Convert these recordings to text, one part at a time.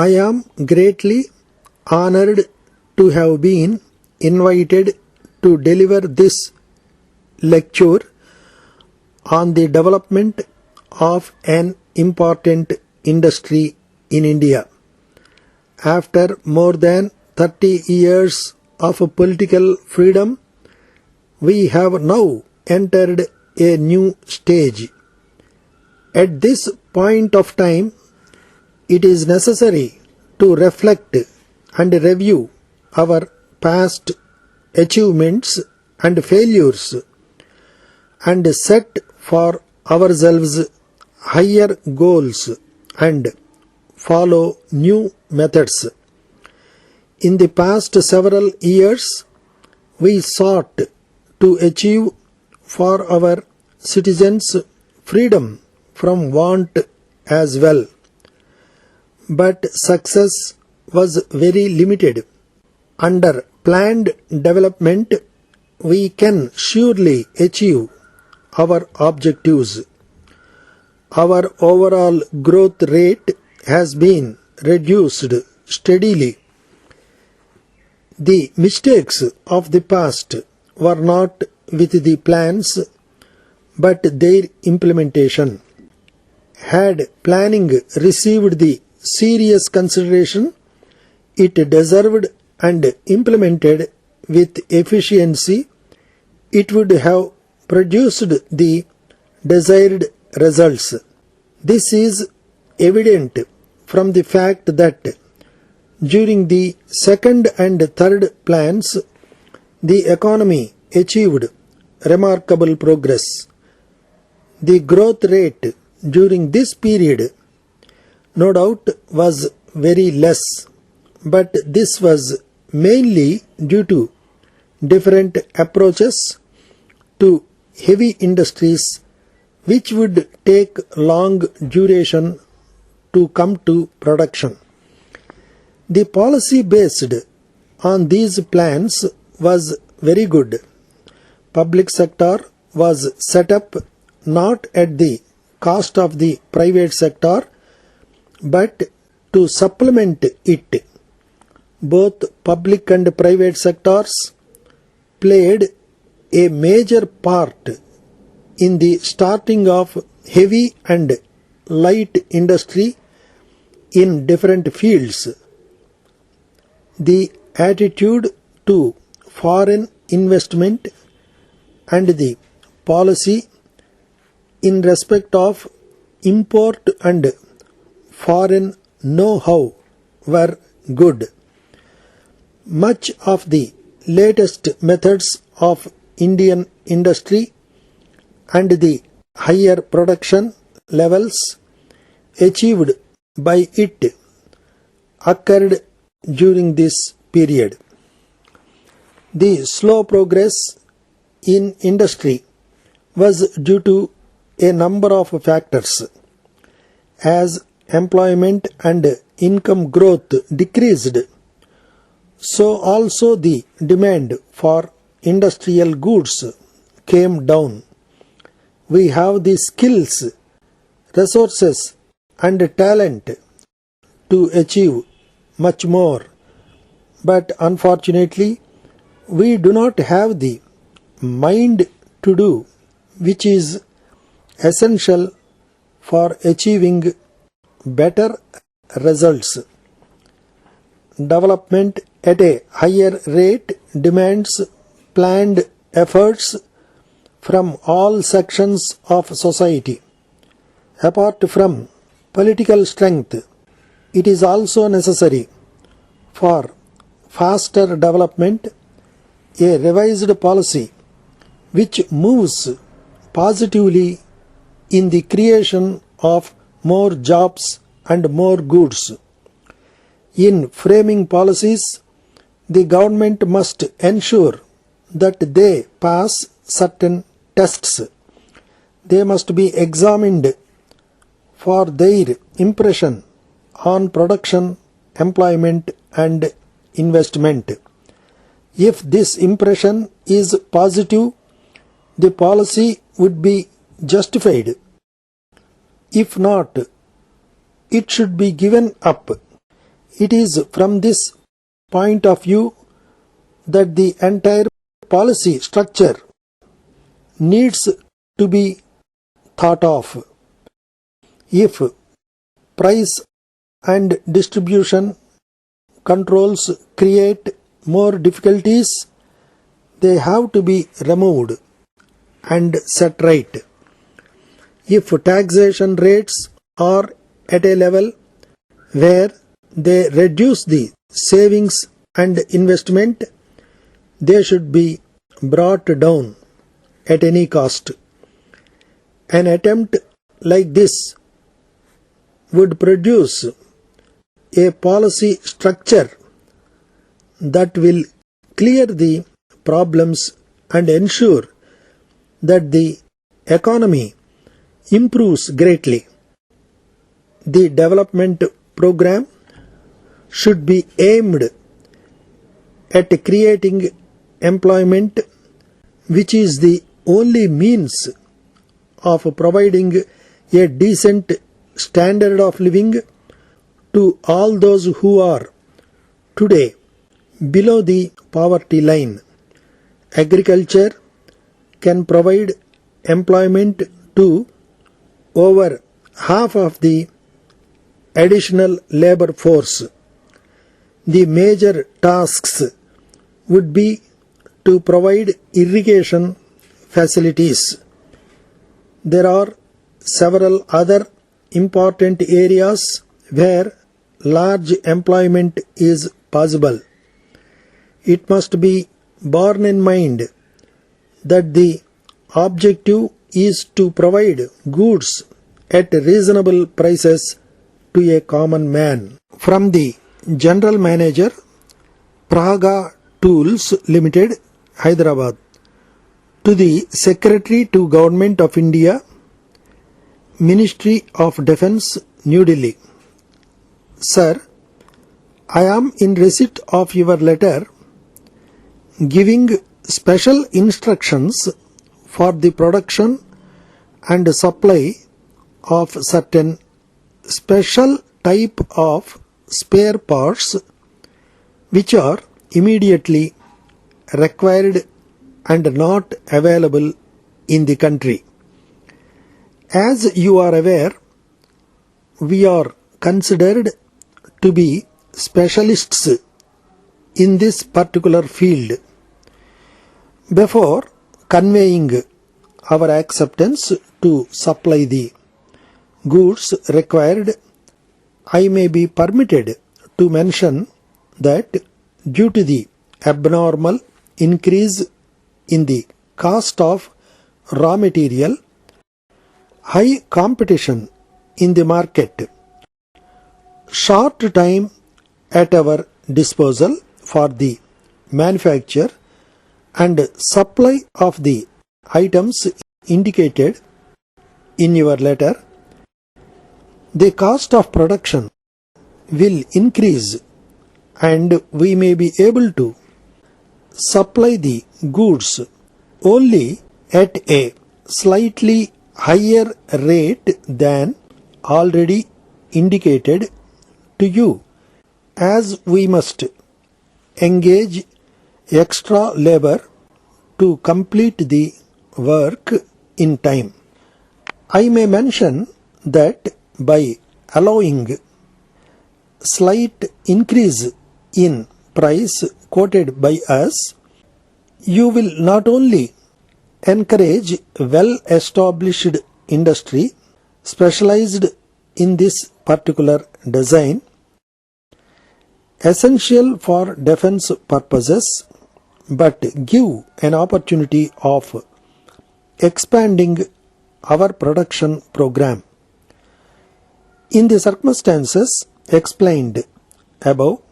I am greatly honored to have been invited to deliver this lecture on the development of an important industry in India. After more than 30 years of political freedom, we have now entered a new stage. At this point of time, it is necessary to reflect and review our past achievements and failures and set for ourselves higher goals and follow new methods. In the past several years, we sought to achieve for our citizens freedom from want as well. But success was very limited. Under planned development, we can surely achieve our objectives. Our overall growth rate has been reduced steadily. The mistakes of the past were not with the plans, but their implementation. Had planning received the serious consideration it deserved and implemented with efficiency, it would have produced the desired results. This is evident from the fact that during the second and third plans, the economy achieved remarkable progress. The growth rate during this period, no doubt, was very less, but this was mainly due to different approaches to heavy industries which would take long duration to come to production. The policy based on these plans was very good. Public sector was set up not at the cost of the private sector, but to supplement it. Both public and private sectors played a major part in the starting of heavy and light industry in different fields. The attitude to foreign investment and the policy in respect of import and foreign know-how were good. Much of the latest methods of Indian industry and the higher production levels achieved by it occurred during this period. The slow progress in industry was due to a number of factors. As employment and income growth decreased, so also the demand for industrial goods came down. We have the skills, resources and talent to achieve much more, but unfortunately we do not have the mind to do, which is essential for achieving better results. Development at a higher rate demands planned efforts from all sections of society. Apart from political strength, it is also necessary for faster development a revised policy which moves positively in the creation of more jobs and more goods. In framing policies, the government must ensure that they pass certain tests. They must be examined for their impression on production, employment and investment. If this impression is positive, the policy would be justified. If not, it should be given up. It is from this point of view that the entire policy structure needs to be thought of. If price and distribution controls create more difficulties, they have to be removed and set right. If taxation rates are at a level where they reduce the savings and investment, they should be brought down at any cost. An attempt like this would produce a policy structure that will clear the problems and ensure that the economy improves greatly. The development program should be aimed at creating employment, which is the only means of providing a decent standard of living to all those who are today below the poverty line. Agriculture can provide employment to over half of the additional labor force. The major tasks would be to provide irrigation facilities. There are several other important areas where large employment is possible. It must be borne in mind that the objective is to provide goods at reasonable prices to a common man. From the General Manager, Praga Tools Limited, Hyderabad, to the Secretary to Government of India, Ministry of Defence, New Delhi. Sir, I am in receipt of your letter giving special instructions for the production and supply of certain special type of spare parts which are immediately required and not available in the country. As you are aware, we are considered to be specialists in this particular field. Before conveying our acceptance to supply the goods required, I may be permitted to mention that due to the abnormal increase in the cost of raw material, high competition in the market, short time at our disposal for the manufacture and supply of the items indicated in your letter, the cost of production will increase and we may be able to supply the goods only at a slightly higher rate than already indicated to you, as we must engage extra labor to complete the work in time. I may mention that by allowing slight increase in price quoted by us, you will not only encourage well-established industry specialized in this particular design, essential for defense purposes, but give an opportunity of expanding our production program. In the circumstances explained above,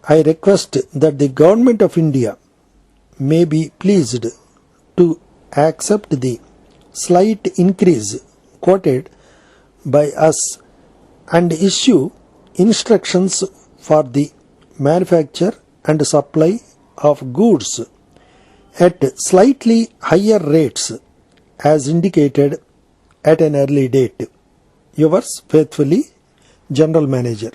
I request that the Government of India may be pleased to accept the slight increase quoted by us and issue instructions for the manufacture and supply of goods at slightly higher rates as indicated at an early date. Yours faithfully, General Manager.